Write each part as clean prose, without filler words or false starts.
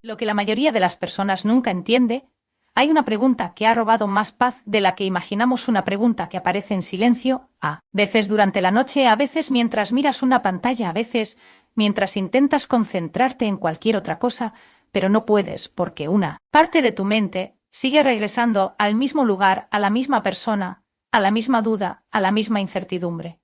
Lo que la mayoría de las personas nunca entiende, hay una pregunta que ha robado más paz de la que imaginamos, una pregunta que aparece en silencio, a veces durante la noche, a veces mientras miras una pantalla, a veces mientras intentas concentrarte en cualquier otra cosa, pero no puedes porque una parte de tu mente sigue regresando al mismo lugar, a la misma persona, a la misma duda, a la misma incertidumbre.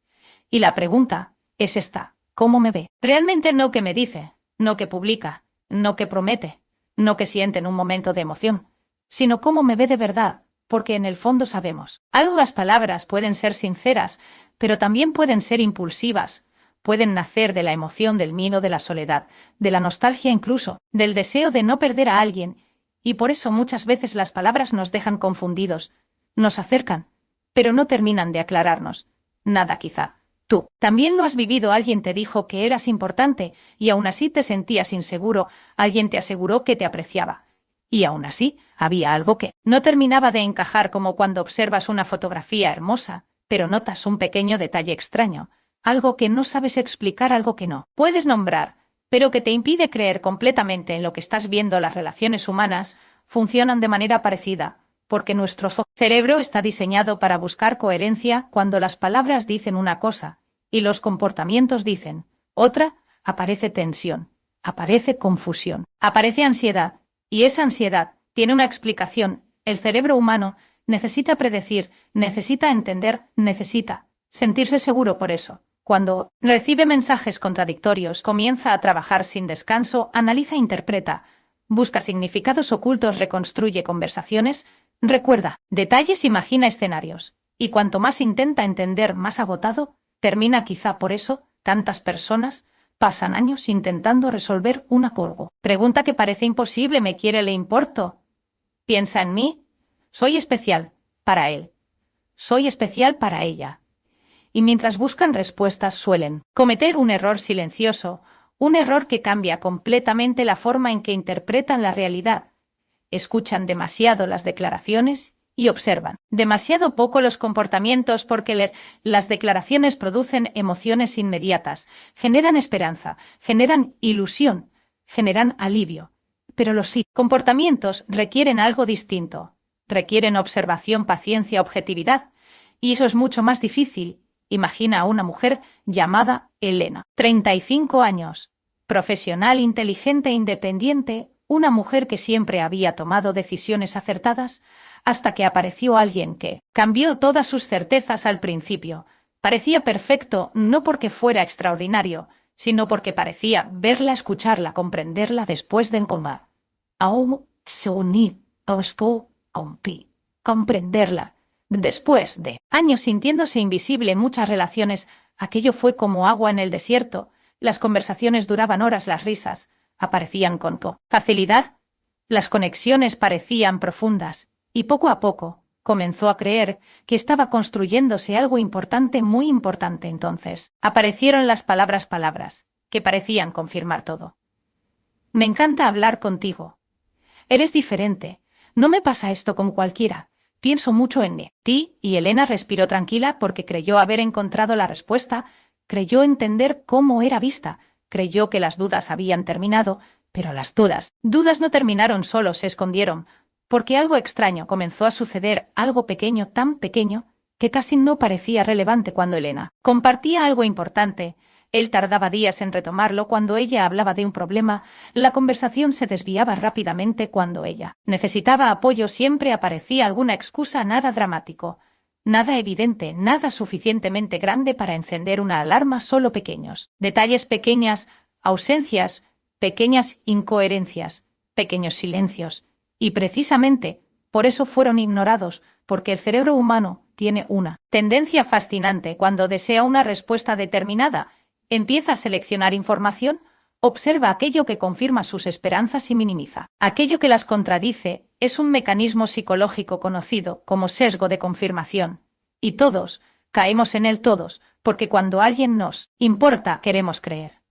Y la pregunta es esta: ¿cómo me ve? Realmente no qué me dice, no qué publica, no qué promete, no qué siente en un momento de emoción, sino cómo me ve de verdad, porque en el fondo sabemos algo. Las palabras pueden ser sinceras, pero también pueden ser impulsivas, pueden nacer de la emoción, del miedo, de la soledad, de la nostalgia, incluso del deseo de no perder a alguien, y por eso muchas veces las palabras nos dejan confundidos, nos acercan, pero no terminan de aclararnos nada. Quizá tú también lo has vivido: alguien te dijo que eras importante y aún así te sentías inseguro, alguien te aseguró que te apreciaba, y aún así había algo que no terminaba de encajar, como cuando observas una fotografía hermosa, pero notas un pequeño detalle extraño, algo que no sabes explicar, algo que no puedes nombrar, pero que te impide creer completamente en lo que estás viendo. Las relaciones humanas funcionan de manera parecida, porque nuestro cerebro está diseñado para buscar coherencia. Cuando las palabras dicen una cosa y los comportamientos dicen otra, aparece tensión, aparece confusión, aparece ansiedad. Y esa ansiedad tiene una explicación: el cerebro humano necesita predecir, necesita entender, necesita sentirse seguro. Por eso, cuando recibe mensajes contradictorios, comienza a trabajar sin descanso, analiza, interpreta, busca significados ocultos, reconstruye conversaciones, recuerda detalles, imagina escenarios. Y cuanto más intenta entender, más agotado termina. Quizá por eso tantas personas pasan años intentando resolver una pregunta que parece imposible: ¿me quiere? ¿Le importo? ¿Piensa en mí? Soy especial para él. Soy especial para ella. Y mientras buscan respuestas, suelen cometer un error silencioso, un error que cambia completamente la forma en que interpretan la realidad. Escuchan demasiado las declaraciones y observan demasiado poco los comportamientos, porque las declaraciones producen emociones inmediatas, generan esperanza, generan ilusión, generan alivio. Pero los comportamientos requieren algo distinto, requieren observación, paciencia, objetividad, y eso es mucho más difícil. Imagina a una mujer llamada Elena, 35 años, profesional, inteligente, independiente, una mujer que siempre había tomado decisiones acertadas, hasta que apareció alguien que cambió todas sus certezas. Al principio parecía perfecto, no porque fuera extraordinario, sino porque parecía verla, escucharla, comprenderla. Después de comprenderla, después de años sintiéndose invisible en muchas relaciones, aquello fue como agua en el desierto. Las conversaciones duraban horas, las risas aparecían con facilidad, las conexiones parecían profundas, y poco a poco comenzó a creer que estaba construyéndose algo importante, muy importante. Entonces aparecieron las palabras, que parecían confirmar todo. Me encanta hablar contigo. Eres diferente. No me pasa esto con cualquiera. Pienso mucho en ti. Y Elena respiró tranquila porque creyó haber encontrado la respuesta, creyó entender cómo era vista, creyó que las dudas habían terminado, pero las dudas no terminaron, solo se escondieron, porque algo extraño comenzó a suceder, algo pequeño, tan pequeño, que casi no parecía relevante. Cuando Elena compartía algo importante, él tardaba días en retomarlo. Cuando ella hablaba de un problema, la conversación se desviaba rápidamente. Cuando ella necesitaba apoyo, siempre aparecía alguna excusa, nada dramático, nada evidente, nada suficientemente grande para encender una alarma, solo pequeños detalles, pequeñas ausencias, pequeñas incoherencias, pequeños silencios. Y precisamente por eso fueron ignorados, porque el cerebro humano tiene una tendencia fascinante: cuando desea una respuesta determinada, empieza a seleccionar información, observa aquello que confirma sus esperanzas y minimiza aquello que las contradice. Es un mecanismo psicológico conocido como sesgo de confirmación. Y todos caemos en él, todos, porque cuando alguien nos importa, queremos creer.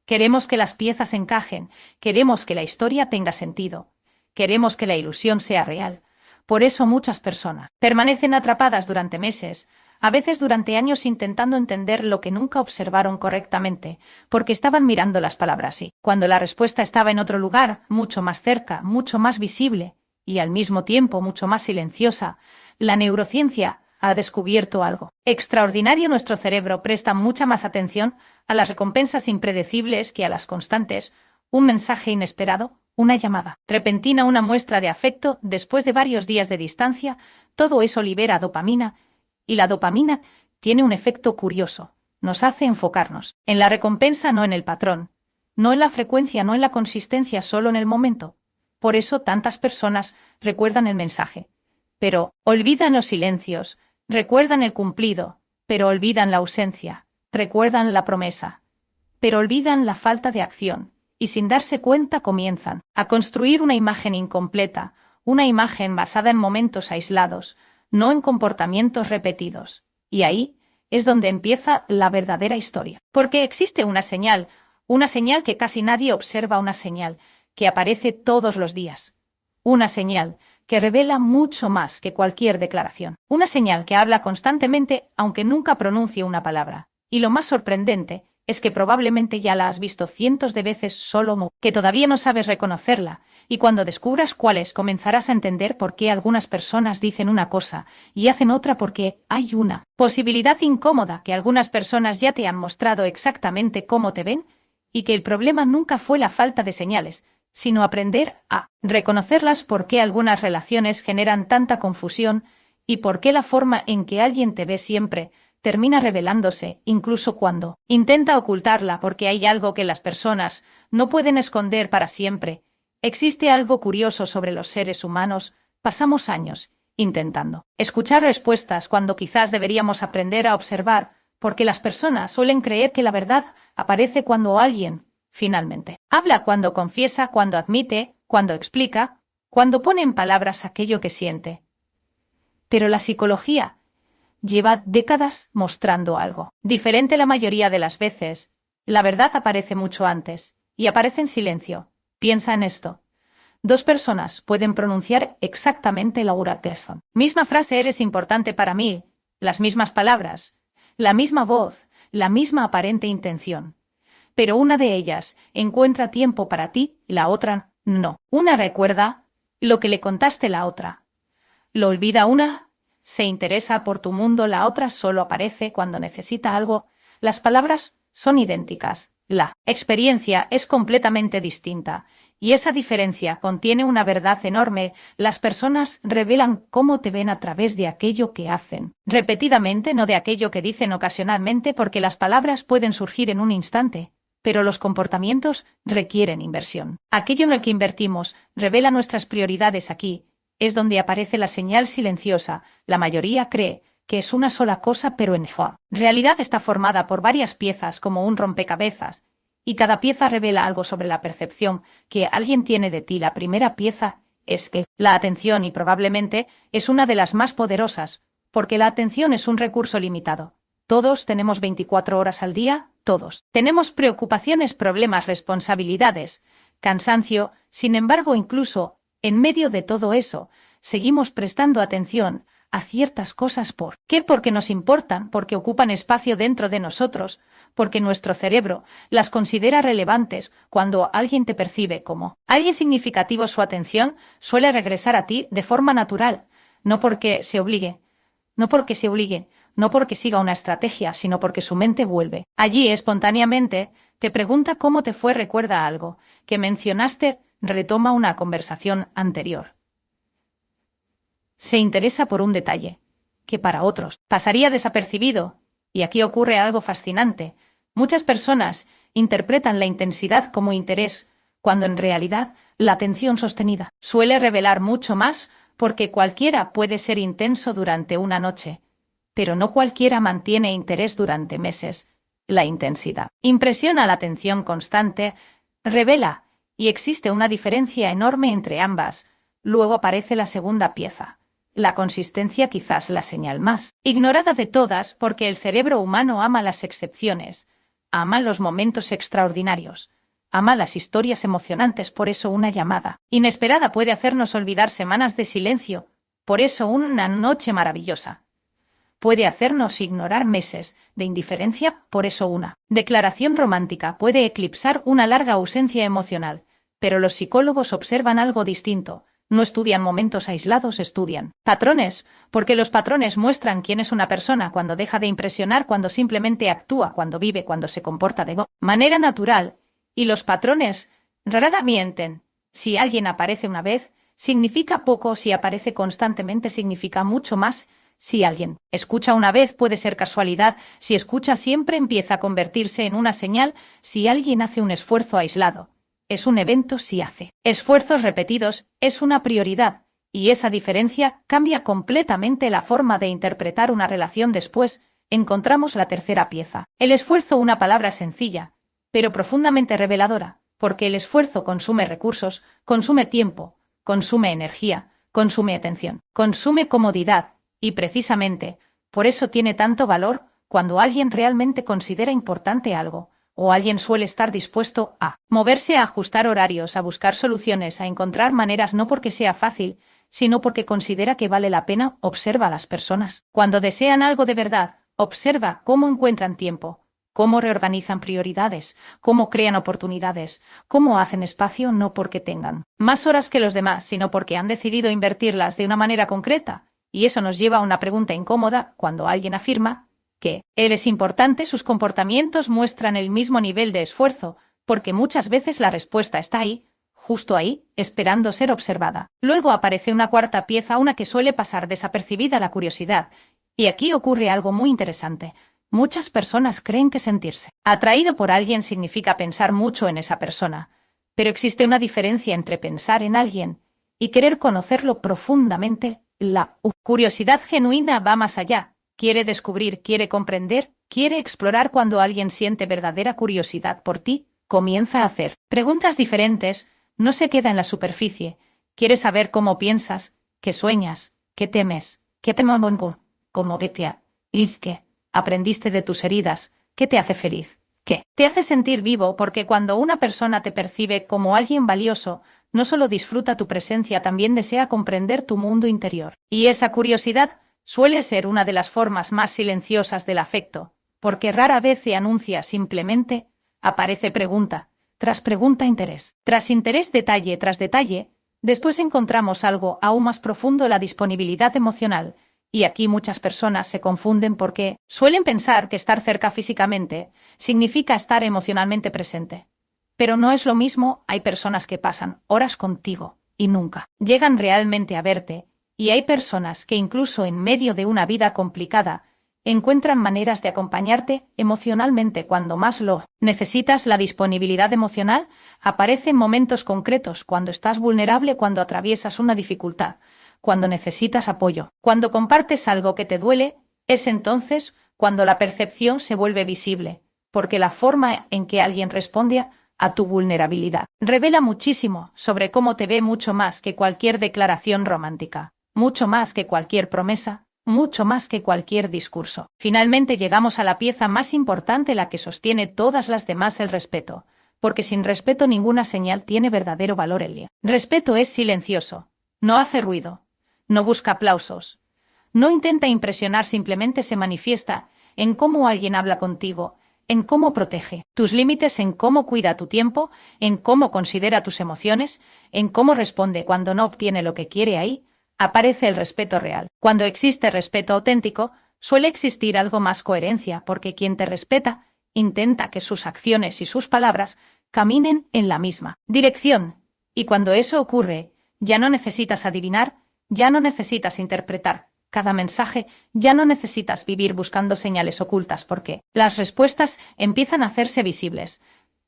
Queremos que las piezas encajen, queremos que la historia tenga sentido, queremos que la ilusión sea real. Por eso muchas personas permanecen atrapadas durante meses, a veces durante años intentando entender lo que nunca observaron correctamente, porque estaban mirando las palabras y, cuando la respuesta estaba en otro lugar, mucho más cerca, mucho más visible, y al mismo tiempo mucho más silenciosa, la neurociencia ha descubierto algo extraordinario. Nuestro cerebro presta mucha más atención a las recompensas impredecibles que a las constantes. Un mensaje inesperado, una llamada repentina, una muestra de afecto después de varios días de distancia, todo eso libera dopamina, y la dopamina tiene un efecto curioso. Nos hace enfocarnos en la recompensa, no en el patrón, no en la frecuencia, no en la consistencia, solo en el momento. Por eso tantas personas recuerdan el mensaje, pero olvidan los silencios, recuerdan el cumplido, pero olvidan la ausencia, recuerdan la promesa, pero olvidan la falta de acción, y sin darse cuenta comienzan a construir una imagen incompleta, una imagen basada en momentos aislados, no en comportamientos repetidos. Y ahí es donde empieza la verdadera historia. Porque existe una señal que casi nadie observa, una señal que aparece todos los días. Una señal que revela mucho más que cualquier declaración. Una señal que habla constantemente aunque nunca pronuncie una palabra. Y lo más sorprendente es que probablemente ya la has visto cientos de veces, solo que todavía no sabes reconocerla, y cuando descubras cuál es, comenzarás a entender por qué algunas personas dicen una cosa y hacen otra, porque hay una posibilidad incómoda que algunas personas ya te han mostrado exactamente cómo te ven, y que el problema nunca fue la falta de señales, sino aprender a reconocerlas. Por qué algunas relaciones generan tanta confusión y por qué la forma en que alguien te ve siempre termina revelándose, incluso cuando intenta ocultarla, porque hay algo que las personas no pueden esconder para siempre. Existe algo curioso sobre los seres humanos. Pasamos años intentando escuchar respuestas cuando quizás deberíamos aprender a observar, porque las personas suelen creer que la verdad aparece cuando alguien finalmente habla, cuando confiesa, cuando admite, cuando explica, cuando pone en palabras aquello que siente. Pero la psicología lleva décadas mostrando algo diferente. La mayoría de las veces, la verdad aparece mucho antes, y aparece en silencio. Piensa en esto. Dos personas pueden pronunciar exactamente la oración. Misma frase: eres importante para mí, las mismas palabras, la misma voz, la misma aparente intención. Pero una de ellas encuentra tiempo para ti, la otra no. Una recuerda lo que le contaste, la otra lo olvida. Una se interesa por tu mundo, la otra solo aparece cuando necesita algo. Las palabras son idénticas, la experiencia es completamente distinta, y esa diferencia contiene una verdad enorme. Las personas revelan cómo te ven a través de aquello que hacen repetidamente, no de aquello que dicen ocasionalmente, porque las palabras pueden surgir en un instante, pero los comportamientos requieren inversión. Aquello en lo que invertimos revela nuestras prioridades. Aquí es donde aparece la señal silenciosa. La mayoría cree que es una sola cosa, pero en realidad está formada por varias piezas, como un rompecabezas, y cada pieza revela algo sobre la percepción que alguien tiene de ti. La primera pieza es que la atención, y probablemente es una de las más poderosas, porque la atención es un recurso limitado. Todos tenemos 24 horas al día, todos tenemos preocupaciones, problemas, responsabilidades, cansancio. Sin embargo, incluso en medio de todo eso, seguimos prestando atención a ciertas cosas. ¿Por qué? Porque nos importan, porque ocupan espacio dentro de nosotros, porque nuestro cerebro las considera relevantes. Cuando alguien te percibe como alguien significativo, su atención suele regresar a ti de forma natural, no porque se obligue, no porque siga una estrategia, sino porque su mente vuelve allí espontáneamente. Te pregunta cómo te fue, recuerda algo que mencionaste, retoma una conversación anterior. Se interesa por un detalle que para otros pasaría desapercibido, y aquí ocurre algo fascinante. Muchas personas interpretan la intensidad como interés, cuando en realidad la atención sostenida suele revelar mucho más, porque cualquiera puede ser intenso durante una noche, pero no cualquiera mantiene interés durante meses. La intensidad impresiona, la atención constante revela, y existe una diferencia enorme entre ambas. Luego aparece la segunda pieza. La consistencia, quizás la señal más ignorada de todas, porque el cerebro humano ama las excepciones, ama los momentos extraordinarios, ama las historias emocionantes. Por eso una llamada inesperada puede hacernos olvidar semanas de silencio, por eso una noche maravillosa puede hacernos ignorar meses de indiferencia, por eso una declaración romántica puede eclipsar una larga ausencia emocional. Pero los psicólogos observan algo distinto. No estudian momentos aislados, estudian patrones, porque los patrones muestran quién es una persona cuando deja de impresionar, cuando simplemente actúa, cuando vive, cuando se comporta de manera natural. Y los patrones rara mienten. Si alguien aparece una vez, significa poco; si aparece constantemente, significa mucho más. Si alguien escucha una vez, puede ser casualidad; si escucha siempre, empieza a convertirse en una señal. Si alguien hace un esfuerzo aislado, es un evento; si hace esfuerzos repetidos, es una prioridad, y esa diferencia cambia completamente la forma de interpretar una relación. Después, encontramos la tercera pieza. El esfuerzo, una palabra sencilla, pero profundamente reveladora, porque el esfuerzo consume recursos, consume tiempo, consume energía, consume atención, consume comodidad, y precisamente, por eso tiene tanto valor cuando alguien realmente considera importante algo. O alguien suele estar dispuesto a moverse, a ajustar horarios, a buscar soluciones, a encontrar maneras, no porque sea fácil, sino porque considera que vale la pena. Observa a las personas. Cuando desean algo de verdad, observa cómo encuentran tiempo, cómo reorganizan prioridades, cómo crean oportunidades, cómo hacen espacio, no porque tengan más horas que los demás, sino porque han decidido invertirlas de una manera concreta. Y eso nos lleva a una pregunta incómoda. Cuando alguien afirma que él es importante, sus comportamientos muestran el mismo nivel de esfuerzo, porque muchas veces la respuesta está ahí, justo ahí, esperando ser observada. Luego aparece una cuarta pieza, una que suele pasar desapercibida: la curiosidad. Y aquí ocurre algo muy interesante. Muchas personas creen que sentirse atraído por alguien significa pensar mucho en esa persona, pero existe una diferencia entre pensar en alguien y querer conocerlo profundamente. La curiosidad genuina va más allá. Quiere descubrir, quiere comprender, quiere explorar. Cuando alguien siente verdadera curiosidad por ti, comienza a hacer preguntas diferentes, no se queda en la superficie. Quiere saber cómo piensas, qué sueñas, qué temes, qué te cómo qué aprendiste de tus heridas, qué te hace feliz, qué te hace sentir vivo, porque cuando una persona te percibe como alguien valioso, no solo disfruta tu presencia, también desea comprender tu mundo interior. Y esa curiosidad suele ser una de las formas más silenciosas del afecto, porque rara vez se anuncia, simplemente aparece pregunta tras pregunta, interés tras interés, detalle tras detalle. Después encontramos algo aún más profundo: la disponibilidad emocional. Y aquí muchas personas se confunden porque suelen pensar que estar cerca físicamente significa estar emocionalmente presente. Pero no es lo mismo. Hay personas que pasan horas contigo y nunca llegan realmente a verte. Y hay personas que incluso en medio de una vida complicada encuentran maneras de acompañarte emocionalmente cuando más lo necesitas. La disponibilidad emocional aparece en momentos concretos: cuando estás vulnerable, cuando atraviesas una dificultad, cuando necesitas apoyo, cuando compartes algo que te duele. Es entonces cuando la percepción se vuelve visible, porque la forma en que alguien responde a tu vulnerabilidad revela muchísimo sobre cómo te ve, mucho más que cualquier declaración romántica, mucho más que cualquier promesa, mucho más que cualquier discurso. Finalmente llegamos a la pieza más importante, la que sostiene todas las demás: el respeto. Porque sin respeto ninguna señal tiene verdadero valor. El respeto es silencioso, no hace ruido, no busca aplausos, no intenta impresionar, simplemente se manifiesta en cómo alguien habla contigo, en cómo protege tus límites, en cómo cuida tu tiempo, en cómo considera tus emociones, en cómo responde cuando no obtiene lo que quiere. Ahí aparece el respeto real. Cuando existe respeto auténtico, suele existir algo más: coherencia, porque quien te respeta intenta que sus acciones y sus palabras caminen en la misma dirección. Y cuando eso ocurre, ya no necesitas adivinar, ya no necesitas interpretar cada mensaje, ya no necesitas vivir buscando señales ocultas, porque las respuestas empiezan a hacerse visibles.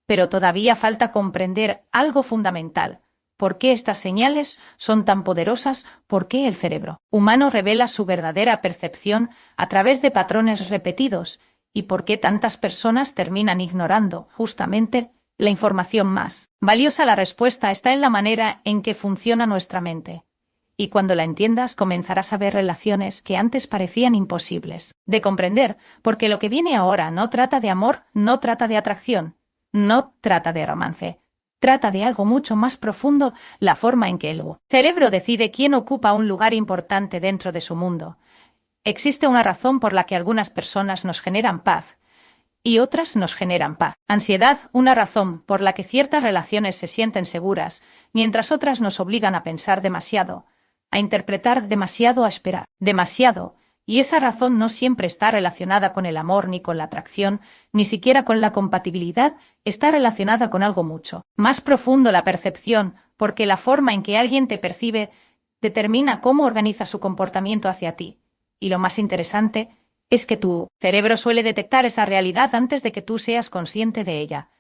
Pero todavía falta comprender algo fundamental: ¿por qué estas señales son tan poderosas? ¿Por qué el cerebro humano revela su verdadera percepción a través de patrones repetidos? ¿Y por qué tantas personas terminan ignorando justamente la información más valiosa? La respuesta está en la manera en que funciona nuestra mente. Y cuando la entiendas, comenzarás a ver relaciones que antes parecían imposibles de comprender, porque lo que viene ahora no trata de amor, no trata de atracción, no trata de romance. Trata de algo mucho más profundo: la forma en que el cerebro decide quién ocupa un lugar importante dentro de su mundo. Existe una razón por la que algunas personas nos generan paz y otras nos generan paz. Ansiedad, una razón por la que ciertas relaciones se sienten seguras, mientras otras nos obligan a pensar demasiado, a interpretar demasiado, a esperar demasiado, y esa razón no siempre está relacionada con el amor ni con la atracción, ni siquiera con la compatibilidad, está relacionada con algo mucho más profundo, la percepción, porque la forma en que alguien te percibe determina cómo organiza su comportamiento hacia ti. Y lo más interesante es que tu cerebro suele detectar esa realidad antes de que tú seas consciente de ella.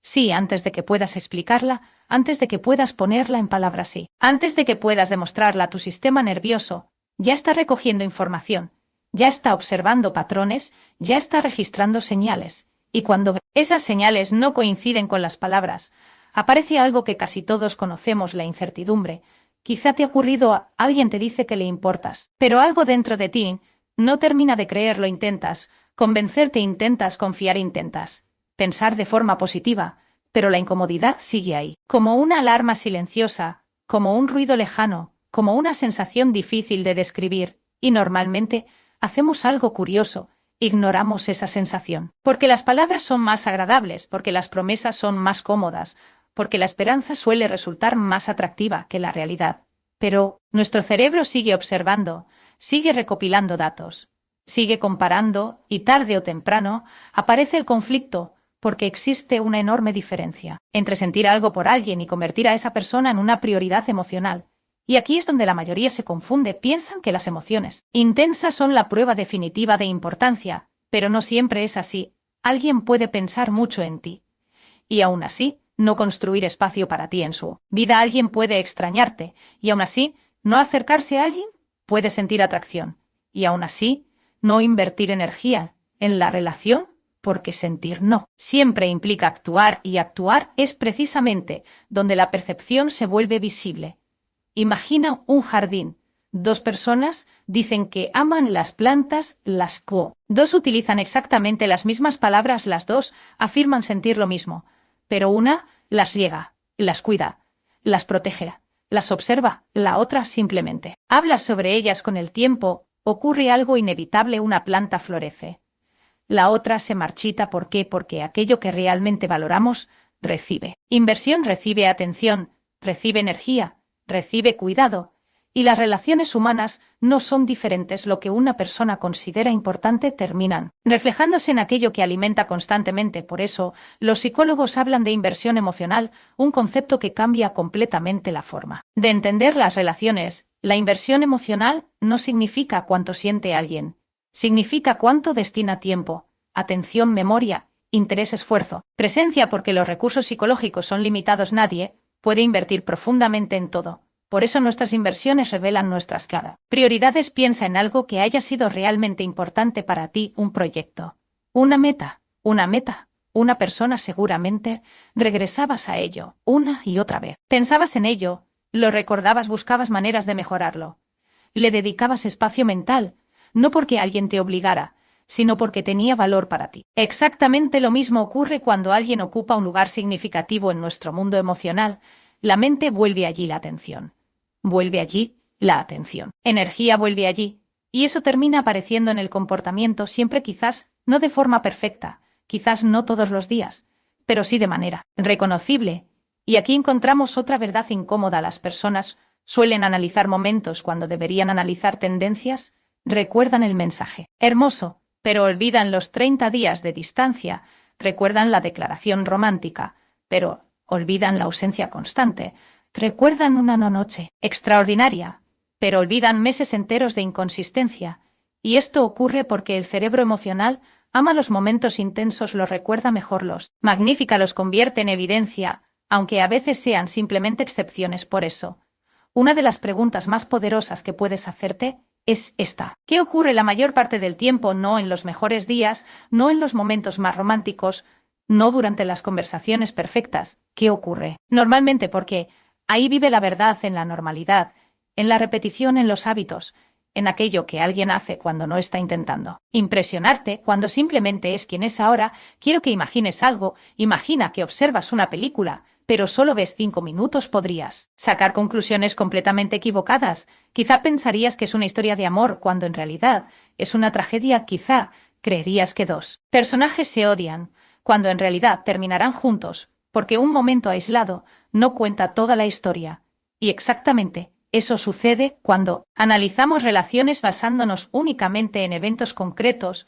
Sí, antes de que puedas explicarla, antes de que puedas ponerla en palabras, sí. Antes de que puedas demostrarla a tu sistema nervioso, ya está recogiendo información, ya está observando patrones, ya está registrando señales. Y cuando esas señales no coinciden con las palabras, aparece algo que casi todos conocemos, la incertidumbre. Quizá te ha ocurrido, alguien te dice que le importas, pero algo dentro de ti no termina de creerlo, intentas convencerte, intentas confiar, intentas pensar de forma positiva, pero la incomodidad sigue ahí, como una alarma silenciosa, como un ruido lejano, como una sensación difícil de describir, y normalmente hacemos algo curioso, ignoramos esa sensación, porque las palabras son más agradables, porque las promesas son más cómodas, porque la esperanza suele resultar más atractiva que la realidad. Pero nuestro cerebro sigue observando, sigue recopilando datos, sigue comparando y tarde o temprano aparece el conflicto porque existe una enorme diferencia entre sentir algo por alguien y convertir a esa persona en una prioridad emocional. Y aquí es donde la mayoría se confunde, piensan que las emociones intensas son la prueba definitiva de importancia, pero no siempre es así. Alguien puede pensar mucho en ti y aún así no construir espacio para ti en su vida. Alguien puede extrañarte y aún así no acercarse a alguien. Puede sentir atracción y aún así no invertir energía en la relación, porque sentir no siempre implica actuar, y actuar es precisamente donde la percepción se vuelve visible. Imagina un jardín. Dos personas dicen que aman las plantas, dos utilizan exactamente las mismas palabras, las dos afirman sentir lo mismo, pero una las riega, las cuida, las protege, las observa, la otra simplemente habla sobre ellas. Con el tiempo, ocurre algo inevitable, una planta florece. La otra se marchita. ¿Por qué? Porque aquello que realmente valoramos recibe inversión, recibe atención, recibe energía, recibe cuidado. Y las relaciones humanas no son diferentes. Lo que una persona considera importante terminan reflejándose en aquello que alimenta constantemente. Por eso, los psicólogos hablan de inversión emocional, un concepto que cambia completamente la forma de entender las relaciones. La inversión emocional no significa cuánto siente alguien, significa cuánto destina tiempo, atención, memoria, interés, esfuerzo, presencia, porque los recursos psicológicos son limitados. Nadie puede invertir profundamente en todo. Por eso nuestras inversiones revelan nuestras prioridades. Piensa en algo que haya sido realmente importante para ti, un proyecto, una meta, una persona. Seguramente regresabas a ello una y otra vez. Pensabas en ello, lo recordabas, buscabas maneras de mejorarlo. Le dedicabas espacio mental, no porque alguien te obligara, sino porque tenía valor para ti. Exactamente lo mismo ocurre cuando alguien ocupa un lugar significativo en nuestro mundo emocional. La mente vuelve allí, la atención. Vuelve allí, la atención. Energía vuelve allí. Y eso termina apareciendo en el comportamiento siempre, quizás no de forma perfecta, quizás no todos los días, pero sí de manera reconocible. Y aquí encontramos otra verdad incómoda. Las personas suelen analizar momentos cuando deberían analizar tendencias. Recuerdan el mensaje hermoso, pero olvidan los 30 días de distancia. Recuerdan la declaración romántica, pero olvidan la ausencia constante. Recuerdan una noche extraordinaria, pero olvidan meses enteros de inconsistencia. Y esto ocurre porque el cerebro emocional ama los momentos intensos, los recuerda mejor, los magnifica, los convierte en evidencia, aunque a veces sean simplemente excepciones. Por eso, una de las preguntas más poderosas que puedes hacerte es esta: ¿qué ocurre la mayor parte del tiempo? No en los mejores días, no en los momentos más románticos, no durante las conversaciones perfectas. ¿Qué ocurre? Normalmente porque ahí vive la verdad, en la normalidad, en la repetición, en los hábitos, en aquello que alguien hace cuando no está intentando impresionarte, cuando simplemente es quien es ahora. Quiero que imagines algo. Imagina que observas una película, pero solo ves 5 minutos. Podrías sacar conclusiones completamente equivocadas. Quizá pensarías que es una historia de amor, cuando en realidad es una tragedia. Quizá creerías que dos personajes se odian, cuando en realidad terminarán juntos, porque un momento aislado no cuenta toda la historia. Y exactamente eso sucede cuando analizamos relaciones basándonos únicamente en eventos concretos.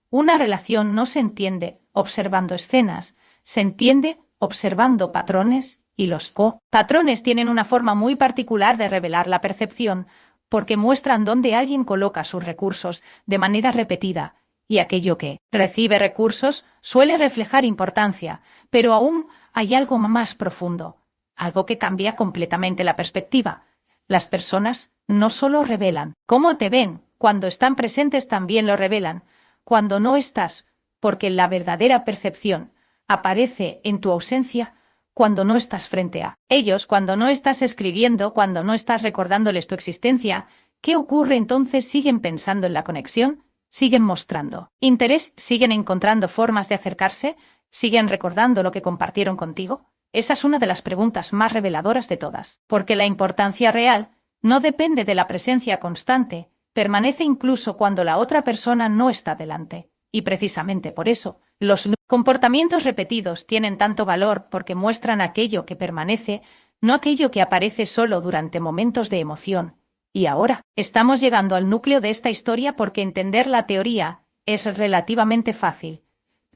Una relación no se entiende observando escenas, se entiende observando patrones, y los patrones tienen una forma muy particular de revelar la percepción, porque muestran dónde alguien coloca sus recursos de manera repetida, y aquello que recibe recursos suele reflejar importancia, pero aún hay algo más profundo, algo que cambia completamente la perspectiva. Las personas no solo revelan cómo te ven, cuando están presentes también lo revelan cuando no estás, porque la verdadera percepción aparece en tu ausencia, cuando no estás frente a ellos, cuando no estás escribiendo, cuando no estás recordándoles tu existencia. ¿Qué ocurre entonces? ¿Siguen pensando en la conexión? ¿Siguen mostrando interés? ¿Siguen encontrando formas de acercarse? ¿Siguen recordando lo que compartieron contigo? Esa es una de las preguntas más reveladoras de todas, porque la importancia real no depende de la presencia constante, permanece incluso cuando la otra persona no está delante. Y precisamente por eso, los comportamientos repetidos tienen tanto valor, porque muestran aquello que permanece, no aquello que aparece solo durante momentos de emoción. Y ahora, estamos llegando al núcleo de esta historia, porque entender la teoría es relativamente fácil,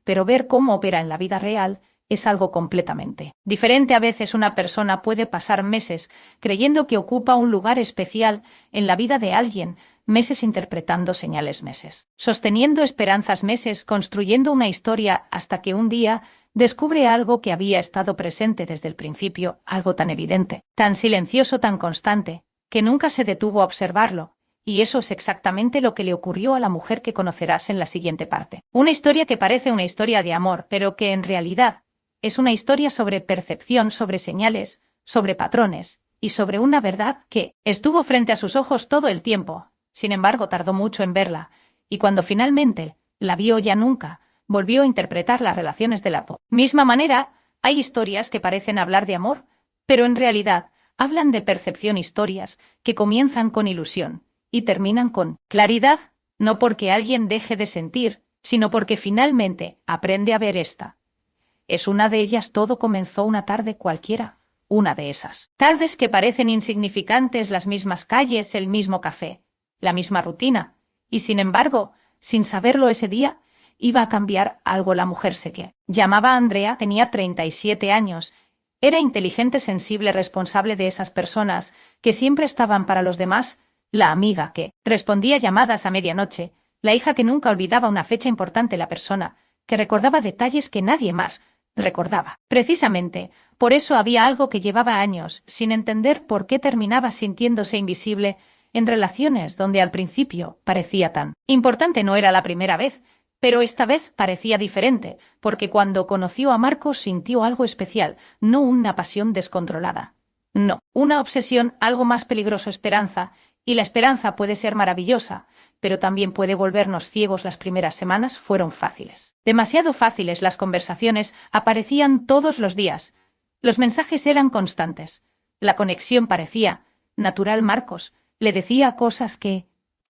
pero ver cómo opera en la vida real es algo completamente diferente. A veces una persona puede pasar meses creyendo que ocupa un lugar especial en la vida de alguien, meses interpretando señales, meses sosteniendo esperanzas, meses construyendo una historia, hasta que un día descubre algo que había estado presente desde el principio, algo tan evidente, tan silencioso, tan constante, que nunca se detuvo a observarlo. Y eso es exactamente lo que le ocurrió a la mujer que conocerás en la siguiente parte. Una historia que parece una historia de amor, pero que en realidad es una historia sobre percepción, sobre señales, sobre patrones, y sobre una verdad que estuvo frente a sus ojos todo el tiempo. Sin embargo, tardó mucho en verla, y cuando finalmente la vio, ya nunca volvió a interpretar las relaciones de la misma manera. Hay historias que parecen hablar de amor, pero en realidad hablan de percepción, historias que comienzan con ilusión y terminan con claridad, no porque alguien deje de sentir, sino porque finalmente aprende a ver. Esta es una de ellas. Todo comenzó una tarde cualquiera, una de esas tardes que parecen insignificantes, las mismas calles, el mismo café, la misma rutina, y sin embargo, sin saberlo, ese día iba a cambiar algo. La mujer se llamaba Andrea, tenía 37 años, era inteligente, sensible, responsable, de esas personas que siempre estaban para los demás, la amiga que respondía llamadas a medianoche, la hija que nunca olvidaba una fecha importante, la persona que recordaba detalles que nadie más recordaba. Precisamente por eso había algo que llevaba años sin entender por qué terminaba sintiéndose invisible en relaciones donde al principio parecía tan importante. No era la primera vez, pero esta vez parecía diferente, porque cuando conoció a Marcos sintió algo especial, no una pasión descontrolada, no, una obsesión, algo más peligroso, esperanza. Y la esperanza puede ser maravillosa, pero también puede volvernos ciegos. Las primeras semanas fueron fáciles, demasiado fáciles. Las conversaciones aparecían todos los días, los mensajes eran constantes, la conexión parecía natural. Marcos le decía cosas que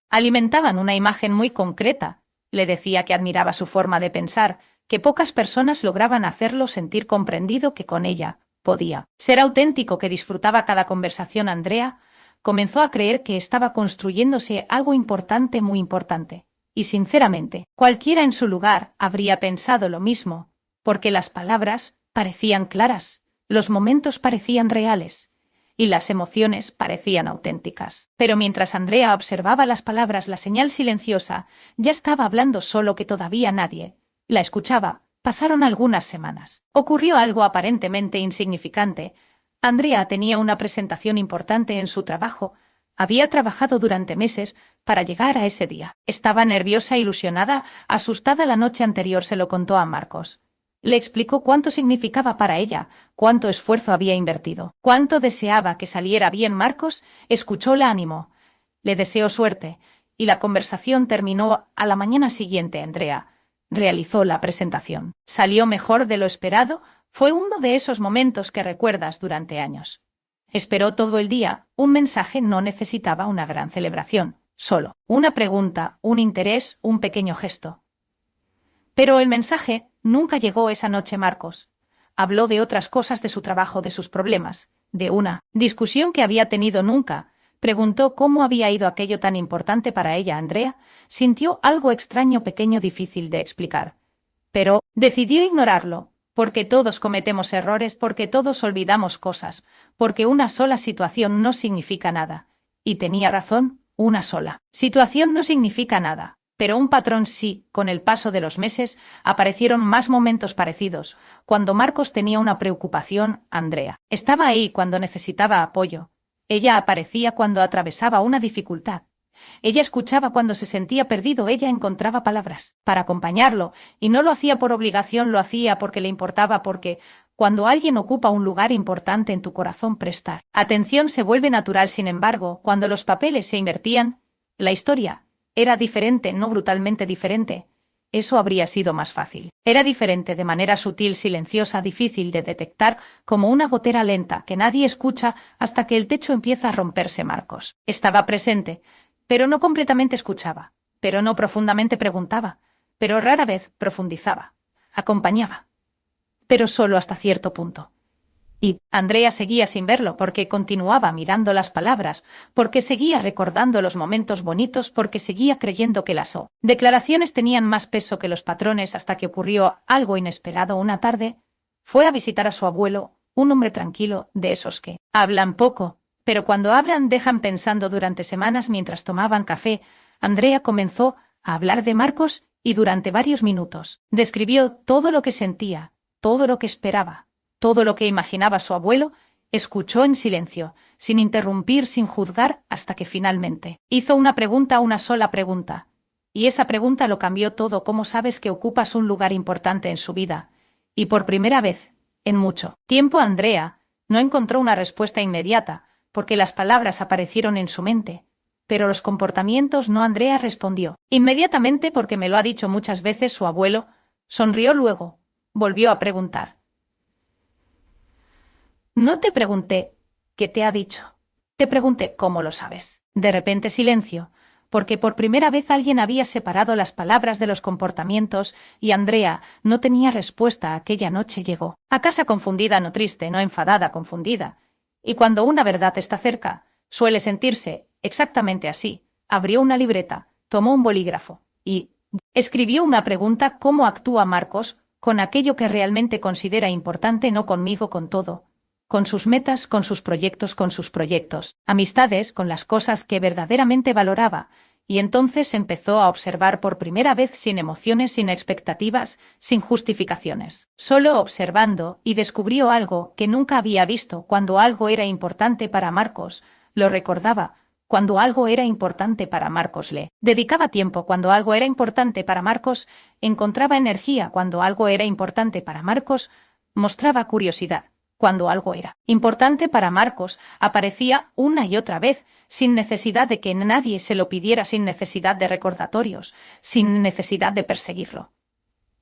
alimentaban una imagen muy concreta. Le decía que admiraba su forma de pensar, que pocas personas lograban hacerlo sentir comprendido, que con ella podía ser auténtico, que disfrutaba cada conversación. Andrea comenzó a creer que estaba construyéndose algo importante, muy importante. Y sinceramente, cualquiera en su lugar habría pensado lo mismo, porque las palabras parecían claras, los momentos parecían reales, y las emociones parecían auténticas. Pero mientras Andrea observaba las palabras, la señal silenciosa ya estaba hablando, solo que todavía nadie la escuchaba. Pasaron algunas semanas. Ocurrió algo aparentemente insignificante. Andrea tenía una presentación importante en su trabajo. Había trabajado durante meses para llegar a ese día. Estaba nerviosa, ilusionada, asustada. La noche anterior se lo contó a Marcos. Le explicó cuánto significaba para ella, cuánto esfuerzo había invertido, cuánto deseaba que saliera bien. Marcos escuchó, la animó. le deseó suerte, y la conversación terminó. A la mañana siguiente Andrea realizó la presentación. Salió mejor de lo esperado, fue uno de esos momentos que recuerdas durante años. Esperó todo el día, un mensaje no necesitaba una gran celebración, solo una pregunta, un interés, un pequeño gesto. Pero el mensaje nunca llegó esa noche. Marcos habló de otras cosas, de su trabajo, de sus problemas, de una discusión que había tenido nunca. Preguntó cómo había ido aquello tan importante para ella. Andrea sintió algo extraño, pequeño, difícil de explicar. Pero decidió ignorarlo, porque todos cometemos errores, porque todos olvidamos cosas, porque una sola situación no significa nada. Y tenía razón, una sola situación no significa nada. Pero un patrón sí. Con el paso de los meses, aparecieron más momentos parecidos. Cuando Marcos tenía una preocupación, Andrea estaba ahí cuando necesitaba apoyo. Ella aparecía cuando atravesaba una dificultad. Ella escuchaba cuando se sentía perdido, ella encontraba palabras para acompañarlo, y no lo hacía por obligación, lo hacía porque le importaba, porque cuando alguien ocupa un lugar importante en tu corazón, prestar atención se vuelve natural. Sin embargo, cuando los papeles se invertían, la historia era diferente, no brutalmente diferente. Eso habría sido más fácil. Era diferente, de manera sutil, silenciosa, difícil de detectar, como una gotera lenta que nadie escucha hasta que el techo empieza a romperse. Marcos estaba presente, pero no completamente escuchaba, pero no profundamente preguntaba, pero rara vez profundizaba. Acompañaba, pero solo hasta cierto punto. Y Andrea seguía sin verlo, porque continuaba mirando las palabras, porque seguía recordando los momentos bonitos, porque seguía creyendo que las declaraciones tenían más peso que los patrones, hasta que ocurrió algo inesperado. Una tarde fue a visitar a su abuelo, un hombre tranquilo, de esos que hablan poco, pero cuando hablan dejan pensando. Durante semanas, mientras tomaban café, Andrea comenzó a hablar de Marcos y durante varios minutos describió todo lo que sentía, todo lo que esperaba, todo lo que imaginaba. Su abuelo escuchó en silencio, sin interrumpir, sin juzgar, hasta que finalmente hizo una pregunta, una sola pregunta. Y esa pregunta lo cambió todo. ¿Cómo sabes que ocupas un lugar importante en su vida? Y por primera vez en mucho tiempo, Andrea no encontró una respuesta inmediata, porque las palabras aparecieron en su mente, pero los comportamientos no. Andrea respondió inmediatamente, porque me lo ha dicho muchas veces. Su abuelo sonrió, luego volvió a preguntar. No te pregunté qué te ha dicho. Te pregunté cómo lo sabes. De repente silencio, porque por primera vez alguien había separado las palabras de los comportamientos, y Andrea no tenía respuesta. Aquella noche llegó a casa confundida, no triste, no enfadada, confundida. Y cuando una verdad está cerca, suele sentirse exactamente así. Abrió una libreta, tomó un bolígrafo y escribió una pregunta: ¿cómo actúa Marcos con aquello que realmente considera importante? No conmigo, con todo. Con sus metas, con sus proyectos, amistades, con las cosas que verdaderamente valoraba. Y entonces empezó a observar por primera vez, sin emociones, sin expectativas, sin justificaciones, solo observando, y descubrió algo que nunca había visto. Cuando algo era importante para Marcos, lo recordaba. Cuando algo era importante para Marcos, le dedicaba tiempo. Cuando algo era importante para Marcos, encontraba energía. Cuando algo era importante para Marcos, mostraba curiosidad. Cuando algo era importante para Marcos, aparecía una y otra vez, sin necesidad de que nadie se lo pidiera, sin necesidad de recordatorios, sin necesidad de perseguirlo.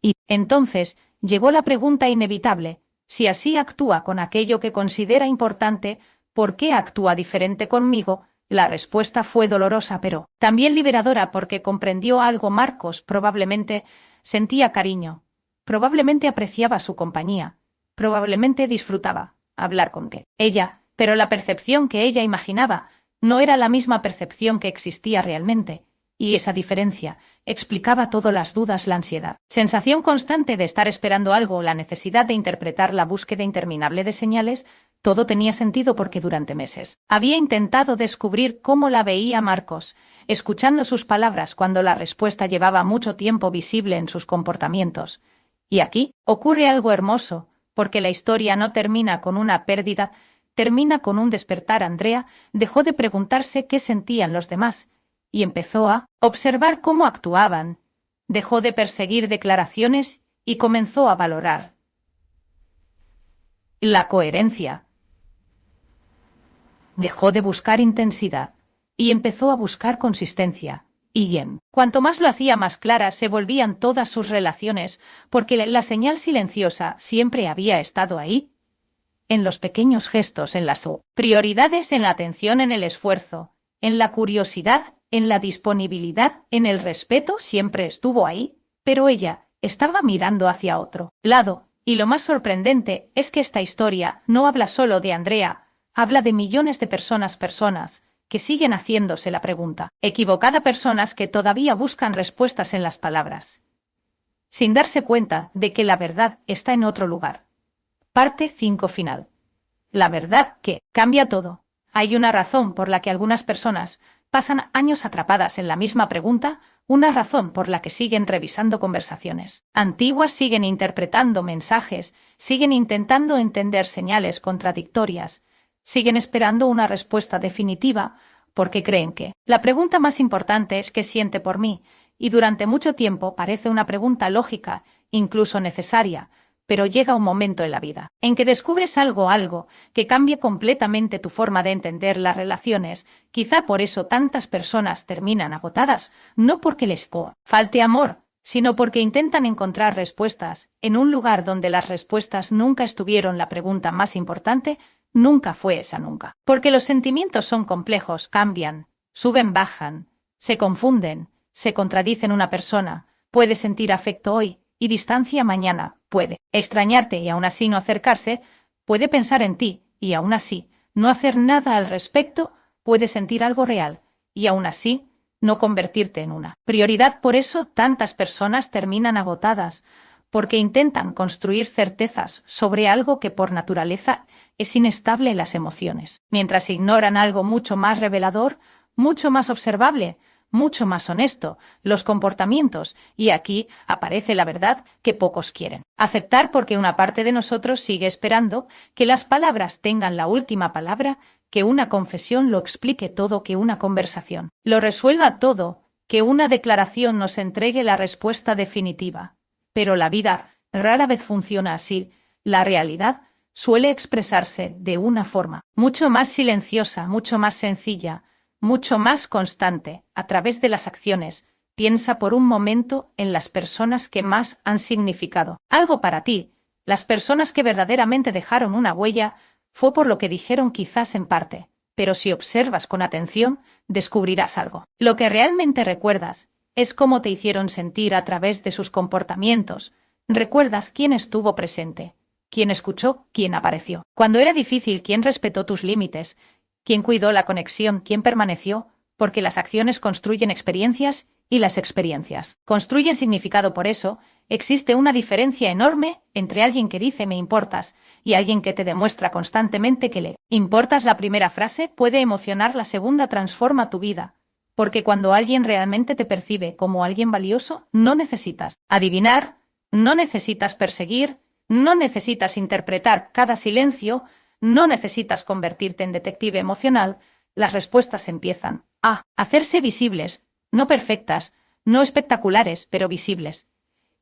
Y entonces llegó la pregunta inevitable: si así actúa con aquello que considera importante, ¿por qué actúa diferente conmigo? La respuesta fue dolorosa, pero también liberadora, porque comprendió algo. Marcos probablemente sentía cariño, probablemente apreciaba su compañía, probablemente disfrutaba hablar con ella, pero la percepción que ella imaginaba no era la misma percepción que existía realmente, y esa diferencia explicaba todo: las dudas, la ansiedad, sensación constante de estar esperando algo, la necesidad de interpretar, la búsqueda interminable de señales. Todo tenía sentido porque durante meses había intentado descubrir cómo la veía Marcos, escuchando sus palabras cuando la respuesta llevaba mucho tiempo visible en sus comportamientos. Y aquí ocurre algo hermoso, porque la historia no termina con una pérdida, termina con un despertar. Andrea dejó de preguntarse qué sentían los demás y empezó a observar cómo actuaban. Dejó de perseguir declaraciones y comenzó a valorar la coherencia. Dejó de buscar intensidad Y empezó a buscar consistencia. Y bien, cuanto más lo hacía, más claras se volvían todas sus relaciones, porque la señal silenciosa siempre había estado ahí. En los pequeños gestos, en las prioridades, en la atención, en el esfuerzo, en la curiosidad, en la disponibilidad, en el respeto, siempre estuvo ahí, pero ella estaba mirando hacia otro lado, y lo más sorprendente es que esta historia no habla solo de Andrea, habla de millones de personas que siguen haciéndose la pregunta equivocada, personas que todavía buscan respuestas en las palabras, sin darse cuenta de que la verdad está en otro lugar. Parte 5 final. La verdad que cambia todo. Hay una razón por la que algunas personas pasan años atrapadas en la misma pregunta, una razón por la que siguen revisando conversaciones antiguas, siguen interpretando mensajes, siguen intentando entender señales contradictorias, siguen esperando una respuesta definitiva porque creen que la pregunta más importante es ¿qué siente por mí? Y durante mucho tiempo parece una pregunta lógica, incluso necesaria, pero llega un momento en la vida en que descubres algo que cambia completamente tu forma de entender las relaciones. Quizá por eso tantas personas terminan agotadas, no porque les falte amor, sino porque intentan encontrar respuestas en un lugar donde las respuestas nunca estuvieron. La pregunta más importante nunca fue esa, nunca. Porque los sentimientos son complejos, cambian, suben, bajan, se confunden, se contradicen. Una persona puede sentir afecto hoy y distancia mañana, puede extrañarte y aún así no acercarse, puede pensar en ti y aún así no hacer nada al respecto, puede sentir algo real y aún así no convertirte en una prioridad. Por eso tantas personas terminan agotadas, porque intentan construir certezas sobre algo que por naturaleza es inestable. Las emociones, mientras ignoran algo mucho más revelador, mucho más observable, mucho más honesto, los comportamientos, y aquí aparece la verdad que pocos quieren aceptar, porque una parte de nosotros sigue esperando que las palabras tengan la última palabra, que una confesión lo explique todo, que una conversación lo resuelva todo, que una declaración nos entregue la respuesta definitiva. Pero la vida rara vez funciona así. La realidad suele expresarse de una forma mucho más silenciosa, mucho más sencilla, mucho más constante, a través de las acciones. Piensa por un momento en las personas que más han significado algo para ti. Las personas que verdaderamente dejaron una huella fue por lo que dijeron, quizás en parte, pero si observas con atención, descubrirás algo. Lo que realmente recuerdas es cómo te hicieron sentir a través de sus comportamientos. Recuerdas quién estuvo presente, quién escuchó, quién apareció cuando era difícil, quién respetó tus límites, quién cuidó la conexión, quién permaneció, porque las acciones construyen experiencias y las experiencias construyen significado. Por eso, existe una diferencia enorme entre alguien que dice me importas y alguien que te demuestra constantemente que le importas. La primera frase puede emocionar, la segunda transforma tu vida, porque cuando alguien realmente te percibe como alguien valioso, no necesitas adivinar, no necesitas perseguir, no necesitas interpretar cada silencio, no necesitas convertirte en detective emocional. Las respuestas empiezan a hacerse visibles, no perfectas, no espectaculares, pero visibles.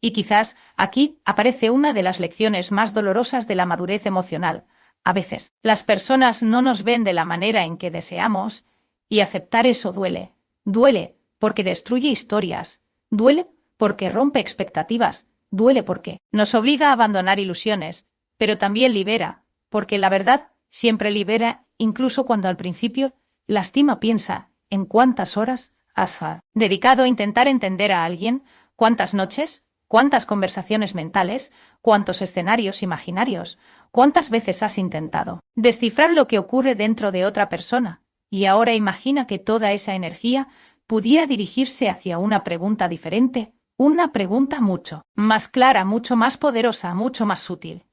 Y quizás aquí aparece una de las lecciones más dolorosas de la madurez emocional. A veces, las personas no nos ven de la manera en que deseamos, y aceptar eso duele. Duele porque destruye historias, duele porque rompe expectativas, duele porque nos obliga a abandonar ilusiones, pero también libera, porque la verdad siempre libera, incluso cuando al principio lastima. Piensa en cuántas horas has dedicado a intentar entender a alguien, cuántas noches, cuántas conversaciones mentales, cuántos escenarios imaginarios, cuántas veces has intentado descifrar lo que ocurre dentro de otra persona. Y ahora imagina que toda esa energía pudiera dirigirse hacia una pregunta diferente, una pregunta mucho más clara, mucho más poderosa, mucho más sutil.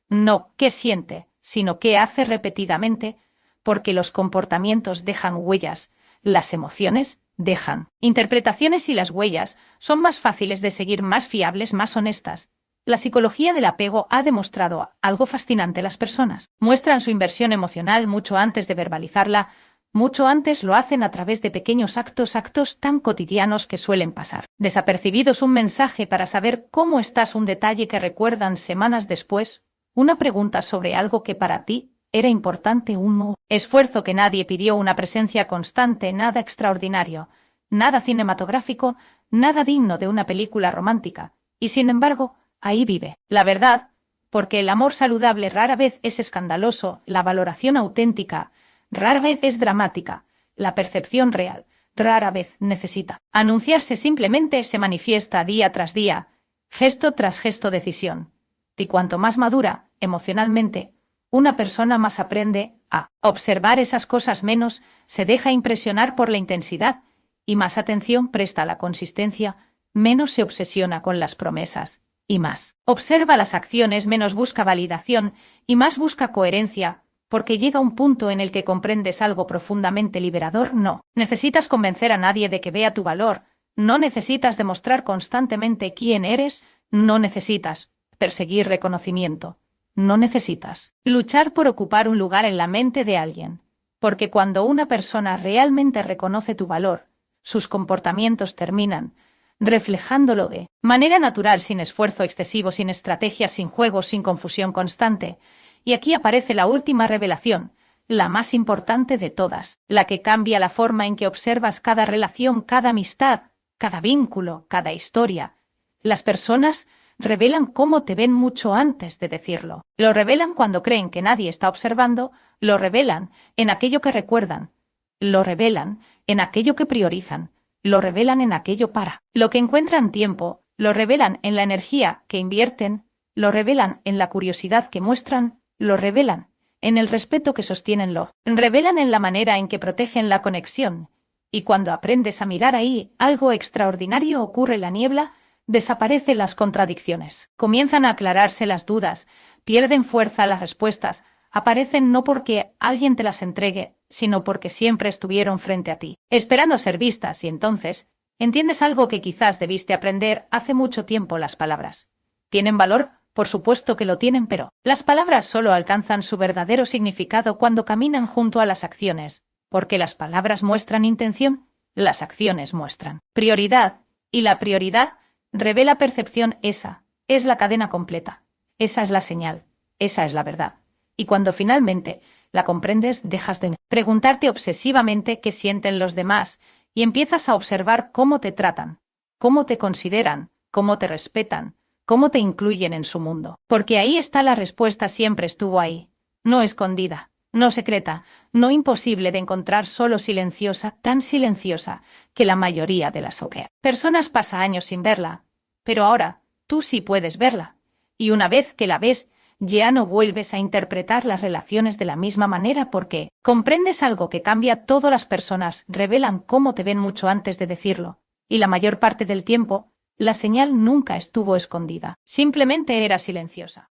No qué siente, sino qué hace repetidamente, porque los comportamientos dejan huellas, las emociones dejan interpretaciones y las huellas son más fáciles de seguir, más fiables, más honestas. La psicología del apego ha demostrado algo fascinante. Las personas muestran su inversión emocional mucho antes de verbalizarla, mucho antes lo hacen a través de pequeños actos tan cotidianos que suelen pasar desapercibidos. Un mensaje para saber cómo estás, un detalle que recuerdan semanas después, una pregunta sobre algo que para ti era importante un esfuerzo que nadie pidió, una presencia constante, nada extraordinario, nada cinematográfico, nada digno de una película romántica. Y sin embargo, ahí vive la verdad, porque el amor saludable rara vez es escandaloso, la valoración auténtica rara vez es dramática, la percepción real rara vez necesita anunciarse, simplemente se manifiesta día tras día, gesto tras gesto, decisión. Y cuanto más madura, emocionalmente, una persona, más aprende a observar esas cosas, menos se deja impresionar por la intensidad y más atención presta a la consistencia, menos se obsesiona con las promesas y más observa las acciones, menos busca validación y más busca coherencia, porque llega un punto en el que comprendes algo profundamente liberador. No necesitas convencer a nadie de que vea tu valor, no necesitas demostrar constantemente quién eres, no necesitas perseguir reconocimiento, no necesitas luchar por ocupar un lugar en la mente de alguien, porque cuando una persona realmente reconoce tu valor, sus comportamientos terminan reflejándolo de manera natural, sin esfuerzo excesivo, sin estrategias, sin juegos, sin confusión constante. Y aquí aparece la última revelación, la más importante de todas, la que cambia la forma en que observas cada relación, cada amistad, cada vínculo, cada historia. Las personas revelan cómo te ven mucho antes de decirlo. Lo revelan cuando creen que nadie está observando, lo revelan en aquello que recuerdan, lo revelan en aquello que priorizan, lo revelan en aquello para lo que encuentran tiempo, lo revelan en la energía que invierten, lo revelan en la curiosidad que muestran, lo revelan en el respeto que sostienen, lo revelan en la manera en que protegen la conexión. Y cuando aprendes a mirar ahí, algo extraordinario ocurre. La niebla desaparecen las contradicciones, comienzan a aclararse las dudas, pierden fuerza las respuestas, aparecen no porque alguien te las entregue, sino porque siempre estuvieron frente a ti, esperando ser vistas, y entonces entiendes algo que quizás debiste aprender hace mucho tiempo. Las palabras ¿tienen valor? Por supuesto que lo tienen, pero las palabras solo alcanzan su verdadero significado cuando caminan junto a las acciones, porque las palabras muestran intención, las acciones muestran prioridad, y la prioridad revela percepción. Esa es la cadena completa, esa es la señal, esa es la verdad. Y cuando finalmente la comprendes, dejas de preguntarte obsesivamente qué sienten los demás y empiezas a observar cómo te tratan, cómo te consideran, cómo te respetan, cómo te incluyen en su mundo. Porque ahí está la respuesta, siempre estuvo ahí, no escondida, no secreta, no imposible de encontrar, solo silenciosa, tan silenciosa que la mayoría de las personas pasa años sin verla. Pero ahora, tú sí puedes verla. Y una vez que la ves, ya no vuelves a interpretar las relaciones de la misma manera, porque comprendes algo que cambia todo. Las personas revelan cómo te ven mucho antes de decirlo, y la mayor parte del tiempo, la señal nunca estuvo escondida, simplemente era silenciosa.